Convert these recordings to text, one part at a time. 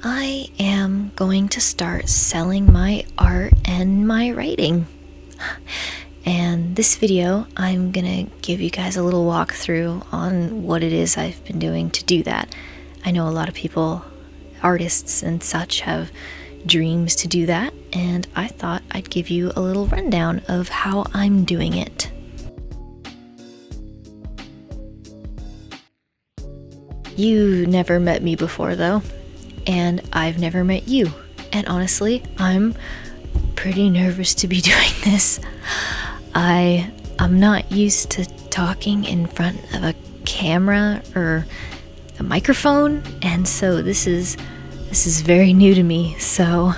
I am going to start selling my art and my writing. And this video, I'm gonna give you guys a little walkthrough on what it is I've been doing to do that. I know a lot of people, artists and such, have dreams to do that, and I thought I'd give you a little rundown of how I'm doing it. You never met me before though, and I've never met you. And honestly, I'm pretty nervous to be doing this. I'm not used to talking in front of a camera or a microphone, and so this is very new to me. So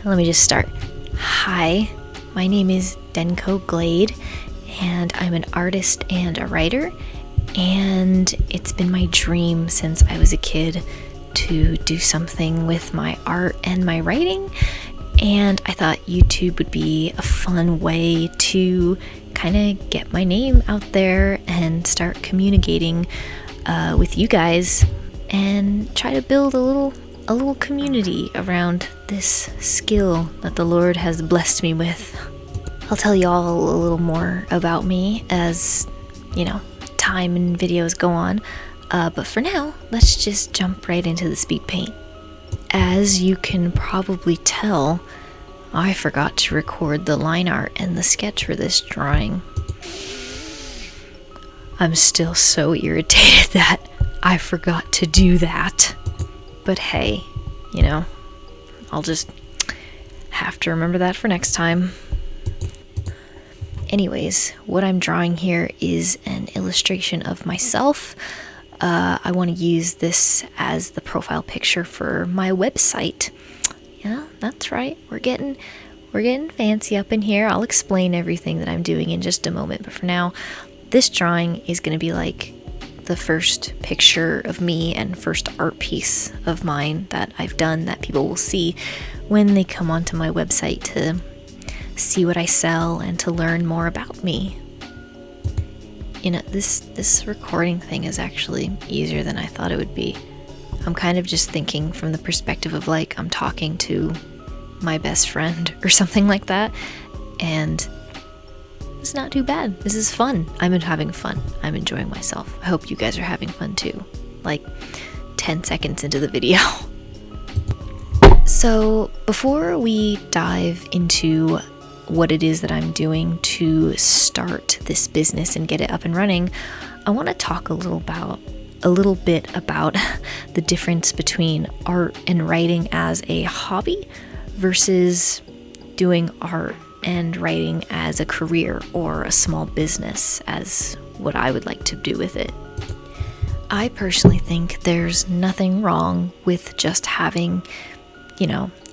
let me just start. Hi, my name is Denko Glade, and I'm an artist and a writer, and it's been my dream since I was a kid to do something with my art and my writing, and I thought YouTube would be a fun way to kind of get my name out there and start communicating with you guys and try to build a little community around this skill that the Lord has blessed me with. I'll tell you all a little more about me as, time and videos go on. But for now, let's just jump right into the speed paint. As you can probably tell, I forgot to record the line art and the sketch for this drawing. I'm still so irritated that I forgot to do that. But hey, I'll just have to remember that for next time. Anyways, what I'm drawing here is an illustration of myself. I want to use this as the profile picture for my website. Yeah, that's right. We're getting fancy up in here. I'll explain everything that I'm doing in just a moment. But for now, this drawing is going to be like the first picture of me and first art piece of mine that I've done that people will see when they come onto my website to see what I sell and to learn more about me. This recording thing is actually easier than I thought it would be. I'm kind of just thinking from the perspective of like I'm talking to my best friend or something like that, and it's not too bad. This is fun. I'm having fun. I'm enjoying myself. I hope you guys are having fun too. Like 10 seconds into the video. So before we dive into what it is that I'm doing to start this business and get it up and running, I want to talk a little bit about the difference between art and writing as a hobby versus doing art and writing as a career or a small business as what I would like to do with it. I personally think there's nothing wrong with just having,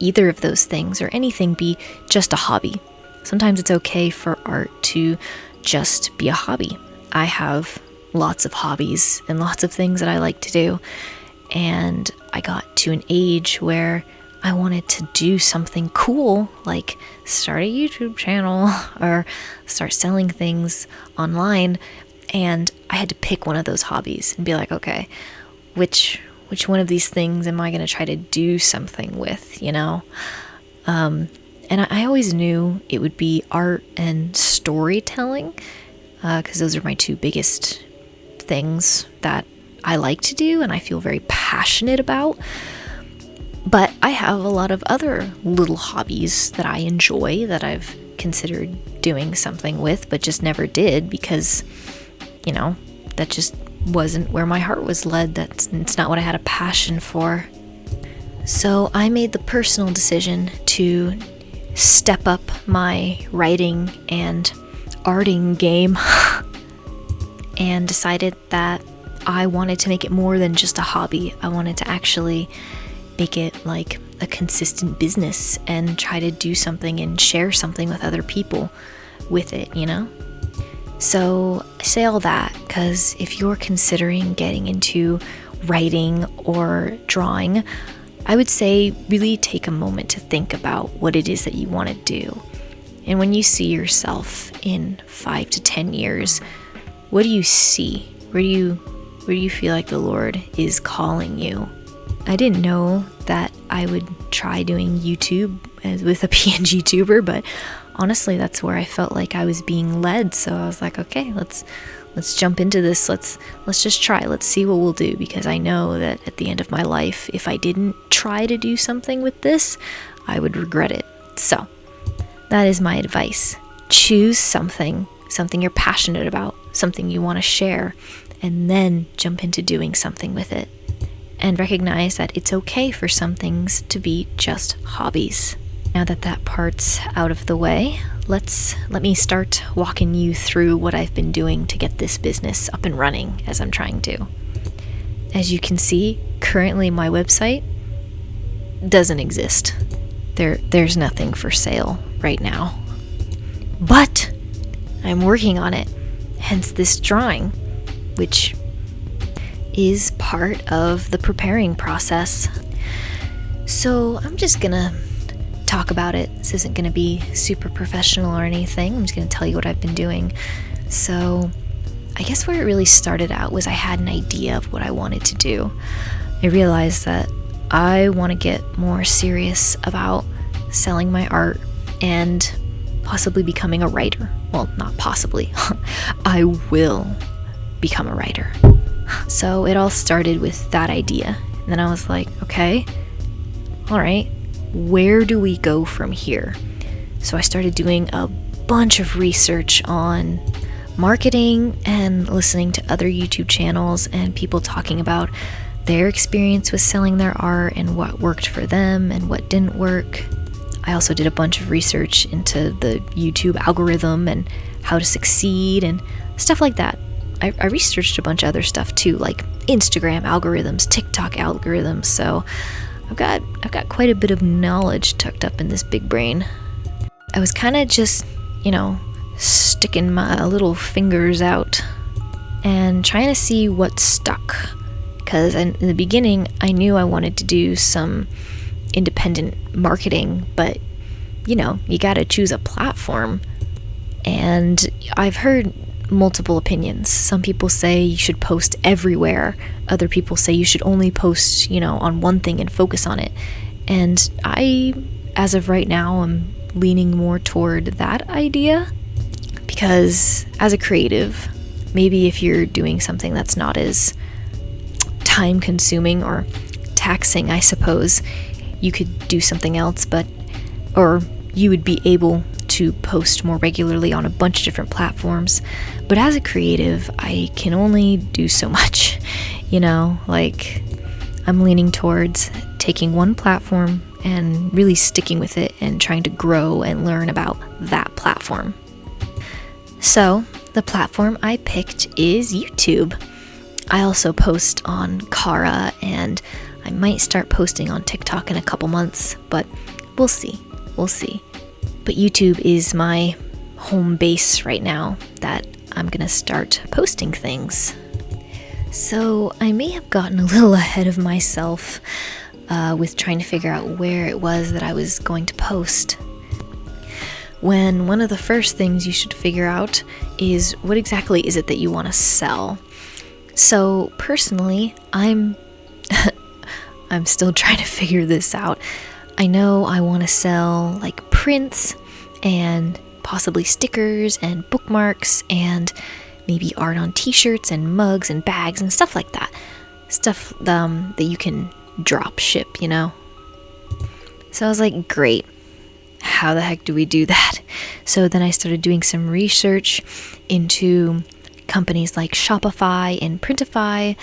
either of those things or anything be just a hobby. Sometimes it's okay for art to just be a hobby. I have lots of hobbies and lots of things that I like to do, and I got to an age where I wanted to do something cool, like start a YouTube channel or start selling things online, and I had to pick one of those hobbies and be like, okay, which one of these things am I going to try to do something with, And I always knew it would be art and storytelling, because those are my two biggest things that I like to do and I feel very passionate about. But I have a lot of other little hobbies that I enjoy that I've considered doing something with, but just never did because, that just wasn't where my heart was led. It's not what I had a passion for. So I made the personal decision to step up my writing and arting game and decided that I wanted to make it more than just a hobby. I wanted to actually make it like a consistent business and try to do something and share something with other people with it, So I say all that because if you're considering getting into writing or drawing, I would say really take a moment to think about what it is that you want to do. And when you see yourself in 5 to 10 years, what do you see? Where do you feel like the Lord is calling you? I didn't know that I would try doing YouTube with a PNG tuber, but honestly, that's where I felt like I was being led. So I was like, okay, let's jump into this. Let's just try. Let's see what we'll do, because I know that at the end of my life, if I didn't try to do something with this, I would regret it. So that is my advice. Choose something you're passionate about, something you want to share, and then jump into doing something with it. And recognize that it's okay for some things to be just hobbies. Now that part's out of the way, let me start walking you through what I've been doing to get this business up and running as I'm trying to. As you can see, currently my website doesn't exist. There's nothing for sale right now. But I'm working on it, hence this drawing, which is part of the preparing process. So I'm just gonna talk about it. This isn't gonna be super professional or anything. I'm just gonna tell you what I've been doing. So I guess where it really started out was I had an idea of what I wanted to do. I realized that I want to get more serious about selling my art and possibly becoming a writer. Well, not possibly. I will become a writer. So it all started with that idea. And then I was like, okay, all right, where do we go from here? So I started doing a bunch of research on marketing and listening to other YouTube channels and people talking about their experience with selling their art and what worked for them and what didn't work. I also did a bunch of research into the YouTube algorithm and how to succeed and stuff like that. I researched a bunch of other stuff too, like Instagram algorithms, TikTok algorithms, so I've got quite a bit of knowledge tucked up in this big brain. I was kind of just, sticking my little fingers out and trying to see what stuck. Because in the beginning, I knew I wanted to do some independent marketing, but you gotta choose a platform. And I've heard multiple opinions. Some people say you should post everywhere. Other people say you should only post, on one thing and focus on it. And I, as of right now, am leaning more toward that idea, because as a creative, maybe if you're doing something that's not as time consuming or taxing, I suppose, you could do something else, or you would be able to post more regularly on a bunch of different platforms. But as a creative, I can only do so much, I'm leaning towards taking one platform and really sticking with it and trying to grow and learn about that platform. So the platform I picked is YouTube. I also post on Kara, and I might start posting on TikTok in a couple months, but we'll see. But YouTube is my home base right now that I'm gonna start posting things. So I may have gotten a little ahead of myself with trying to figure out where it was that I was going to post, when one of the first things you should figure out is what exactly is it that you want to sell. So personally, I'm still trying to figure this out. I know I want to sell like prints and possibly stickers and bookmarks and maybe art on t-shirts and mugs and bags and stuff like that. Stuff that you can drop ship, So I was like, great. How the heck do we do that? So then I started doing some research into companies like Shopify and Printify,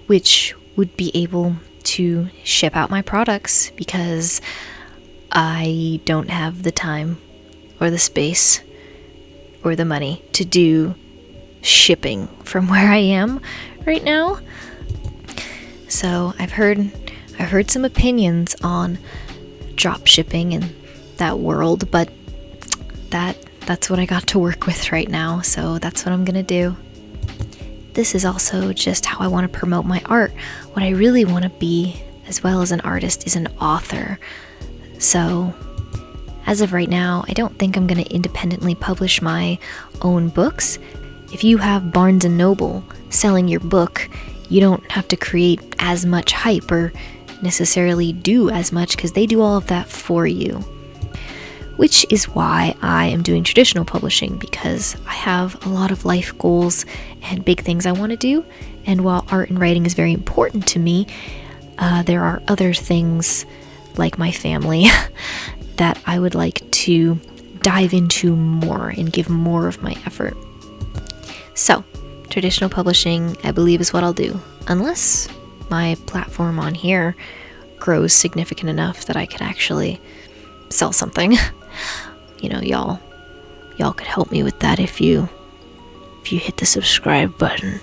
which would be able to ship out my products, because I don't have the time or the space or the money to do shipping from where I am right now. So I've heard some opinions on drop shipping and that world, but that's what I got to work with right now, so that's what I'm gonna do. This is also just how I want to promote my art. What I really want to be, as well as an artist, is an author. So as of right now, I don't think I'm going to independently publish my own books. If you have Barnes & Noble selling your book, you don't have to create as much hype or necessarily do as much because they do all of that for you. Which is why I am doing traditional publishing, because I have a lot of life goals and big things I want to do. And while art and writing is very important to me, there are other things like my family that I would like to dive into more and give more of my effort. So, traditional publishing, I believe, is what I'll do, unless my platform on here grows significant enough that I could actually sell something. You know, y'all could help me with that if you hit the subscribe button.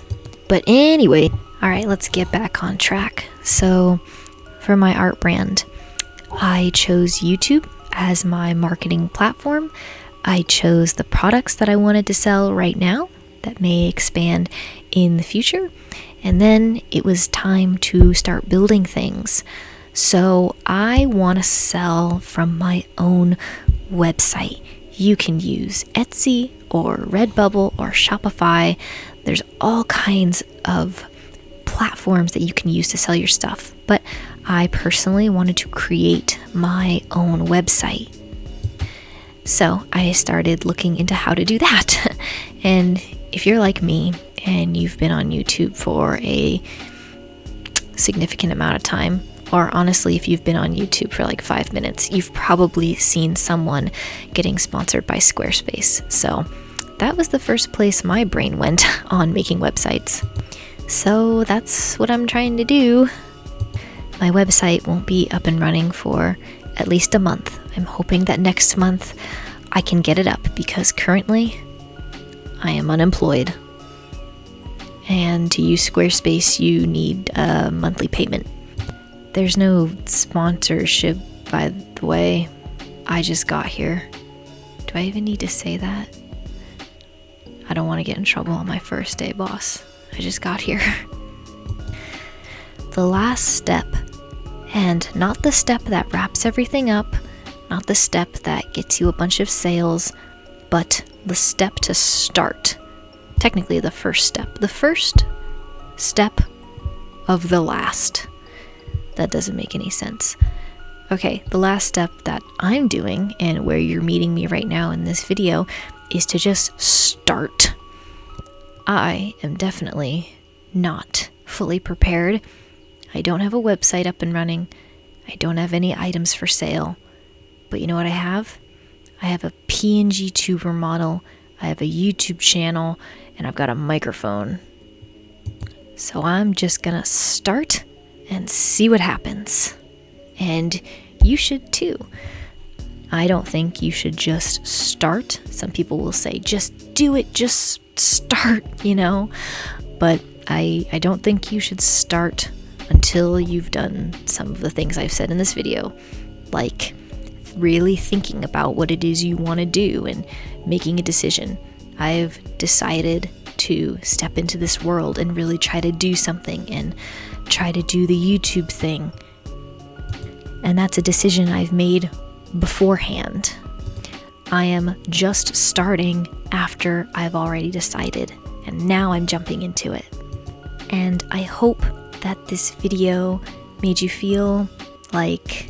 But anyway, all right, let's get back on track. So for my art brand, I chose YouTube as my marketing platform. I chose the products that I wanted to sell right now that may expand in the future. And then it was time to start building things. So I want to sell from my own website. You can use Etsy or Redbubble or Shopify. There's all kinds of platforms that you can use to sell your stuff. But I personally wanted to create my own website. So I started looking into how to do that. And if you're like me and you've been on YouTube for a significant amount of time, or honestly, if you've been on YouTube for like 5 minutes, you've probably seen someone getting sponsored by Squarespace. So that was the first place my brain went on making websites. So that's what I'm trying to do. My website won't be up and running for at least a month. I'm hoping that next month I can get it up, because currently I am unemployed. And to use Squarespace, you need a monthly payment. There's no sponsorship, by the way. I just got here. Do I even need to say that? I don't want to get in trouble on my first day, boss. I just got here. The last step, and not the step that wraps everything up, not the step that gets you a bunch of sales, but the step to start. Technically the first step. The first step of the last. That doesn't make any sense. Okay, the last step that I'm doing, and where you're meeting me right now in this video, is to just start. I am definitely not fully prepared. I don't have a website up and running. I don't have any items for sale. But you know what I have? I have a PNG tuber model, I have a YouTube channel, and I've got a microphone. So I'm just gonna start and see what happens. And you should too. I don't think you should just start. Some people will say, just do it, just start, But I don't think you should start until you've done some of the things I've said in this video, like really thinking about what it is you want to do and making a decision. I've decided to step into this world and really try to do something and try to do the YouTube thing. And that's a decision I've made beforehand. I am just starting after I've already decided, and now I'm jumping into it. And I hope that this video made you feel like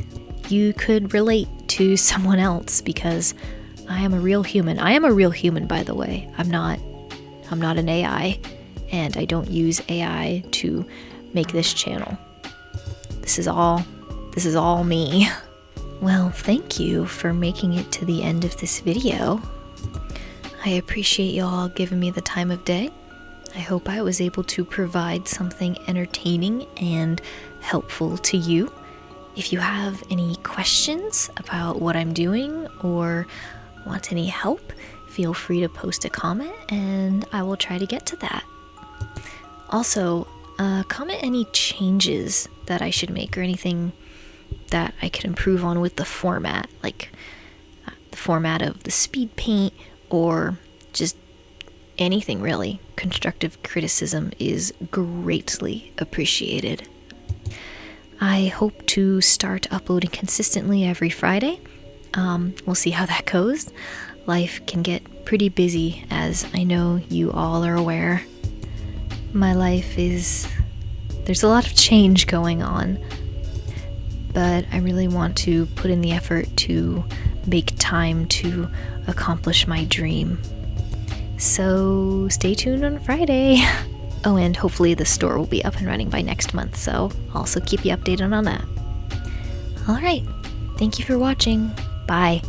you could relate to someone else, because I am a real human. I am a real human, by the way. I'm not an AI, and I don't use AI to make this channel. This is all me. Well, thank you for making it to the end of this video. I appreciate y'all giving me the time of day. I hope I was able to provide something entertaining and helpful to you. If you have any questions about what I'm doing or want any help, feel free to post a comment and I will try to get to that. Also, comment any changes that I should make or anything that I could improve on with the format, like the format of the speed paint or just anything really. Constructive criticism is greatly appreciated. I hope to start uploading consistently every Friday. We'll see how that goes. Life can get pretty busy, as I know you all are aware. My life there's a lot of change going on. but I really want to put in the effort to make time to accomplish my dream. So stay tuned on Friday. Oh, and hopefully the store will be up and running by next month, so I'll also keep you updated on that. Alright, thank you for watching. Bye.